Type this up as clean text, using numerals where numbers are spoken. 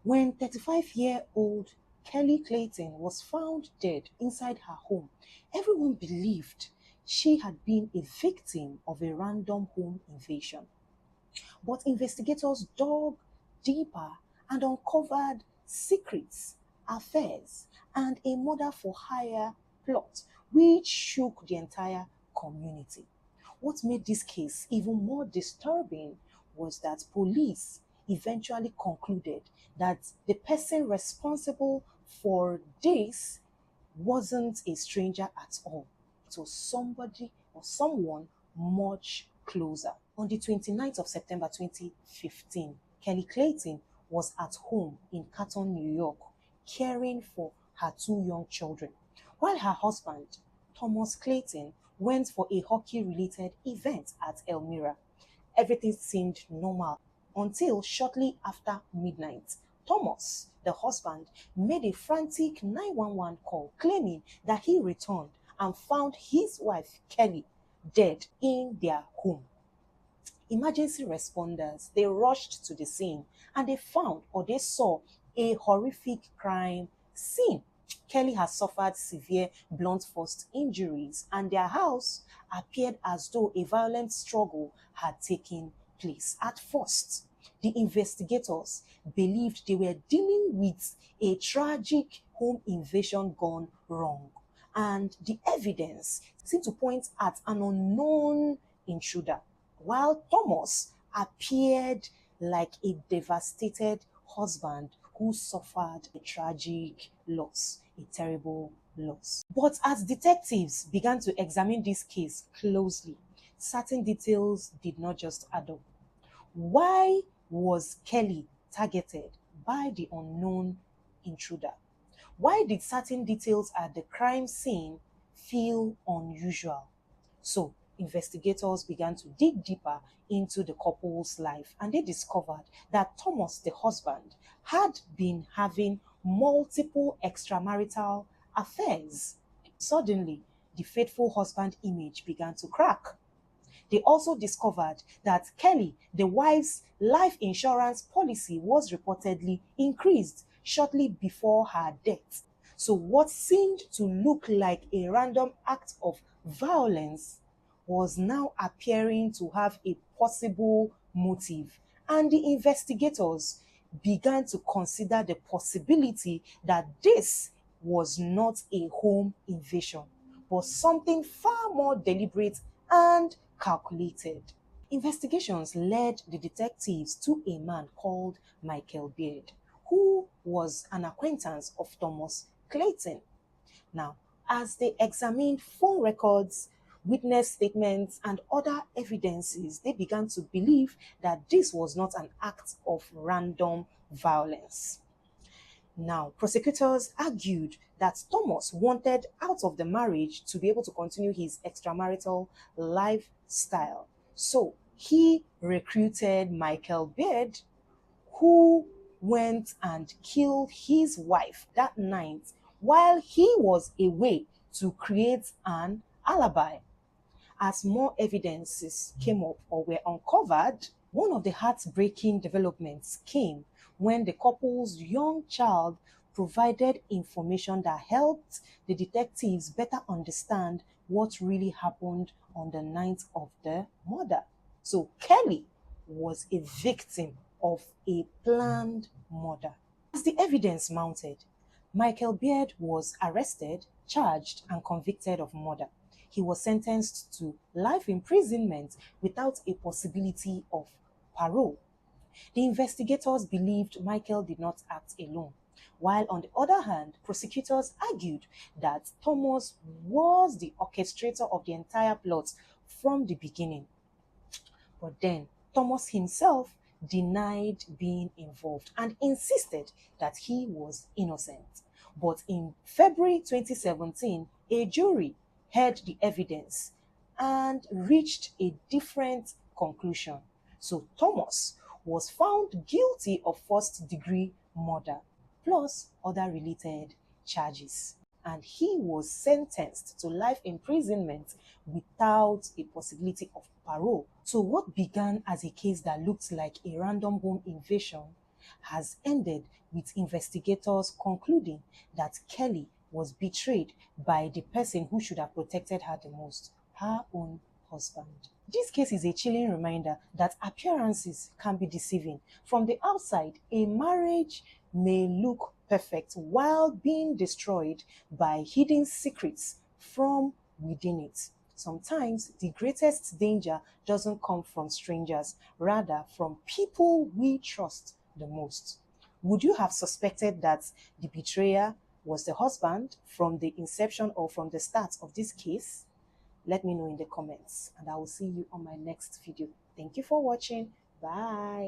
When 35-year-old Kelley Clayton was found dead inside her home, everyone believed she had been a victim of a random home invasion. But investigators dug deeper and uncovered secrets, affairs, and a murder for hire plot which shook the entire community. What made this case even more disturbing was that police eventually concluded that the person responsible for this wasn't a stranger at all. It was somebody or someone much closer. On the 29th of September 2015, Kelley Clayton was at home in Canton, New York, caring for her two young children, while her husband, Thomas Clayton, went for a hockey-related event at Elmira. Everything seemed normal until shortly after midnight. Thomas, the husband, made a frantic 911 call claiming that he returned and found his wife, Kelley, dead in their home. Emergency responders, they rushed to the scene and they saw a horrific crime scene. Kelley has suffered severe blunt force injuries and their house appeared as though a violent struggle had taken place. At first, the investigators believed they were dealing with a tragic home invasion gone wrong, and the evidence seemed to point at an unknown intruder, while Thomas appeared like a devastated husband who suffered a tragic loss, a terrible loss. But as detectives began to examine this case closely, certain details did not just add up. Why was Kelley targeted by the unknown intruder? Why did certain details at the crime scene feel unusual? So, investigators began to dig deeper into the couple's life and they discovered that Thomas, the husband, had been having multiple extramarital affairs. Suddenly, the faithful husband image began to crack. They also discovered that Kelley, the wife's life insurance policy was reportedly increased shortly before her death. So what seemed to look like a random act of violence was now appearing to have a possible motive. And the investigators began to consider the possibility that this was not a home invasion, but something far more deliberate and calculated. Investigations led the detectives to a man called Michael Beard, who was an acquaintance of Thomas Clayton. Now, as they examined phone records, witness statements, and other evidences, they began to believe that this was not an act of random violence. Now, prosecutors argued that Thomas wanted out of the marriage to be able to continue his extramarital lifestyle. So he recruited Michael Beard, who went and killed his wife that night while he was away to create an alibi. As more evidences came up or were uncovered, one of the heartbreaking developments came when the couple's young child provided information that helped the detectives better understand what really happened on the night of the murder. So Kelley was a victim of a planned murder. As the evidence mounted, Michael Beard was arrested, charged, and convicted of murder. He was sentenced to life imprisonment without a possibility of parole. The investigators believed Michael did not act alone, while on the other hand, prosecutors argued that Thomas was the orchestrator of the entire plot from the beginning. But then, Thomas himself denied being involved and insisted that he was innocent. But in February 2017, a jury heard the evidence and reached a different conclusion. So Thomas was found guilty of first-degree murder, plus other related charges. And he was sentenced to life imprisonment without a possibility of parole. So what began as a case that looked like a random home invasion has ended with investigators concluding that Kelley was betrayed by the person who should have protected her the most, her own husband. This case is a chilling reminder that appearances can be deceiving. From the outside, a marriage may look perfect while being destroyed by hidden secrets from within it. Sometimes the greatest danger doesn't come from strangers, rather from people we trust the most. Would you have suspected that the betrayer was the husband from the inception or from the start of this case? Let me know in the comments, and I will see you on my next video. Thank you for watching. Bye.